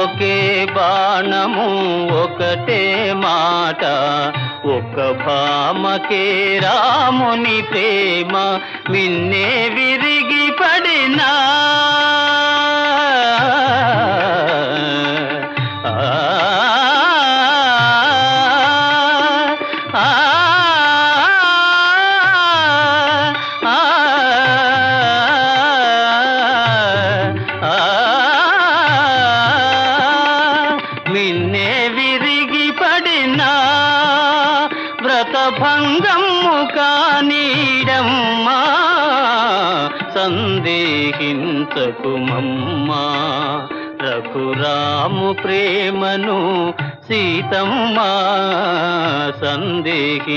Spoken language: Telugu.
ఒకే బాణము ఒకటే మాట, ఒక భామకే రాముని ప్రేమ, మిన్నే విరిగి పడినా మిన్నే విరిగి పడినా వ్రతభంగము కానీడమ్మా, సందేహించకుమమ్మా. రఘురాము ప్రేమను సీతమ్మా, సందేహించకుమమ్మా.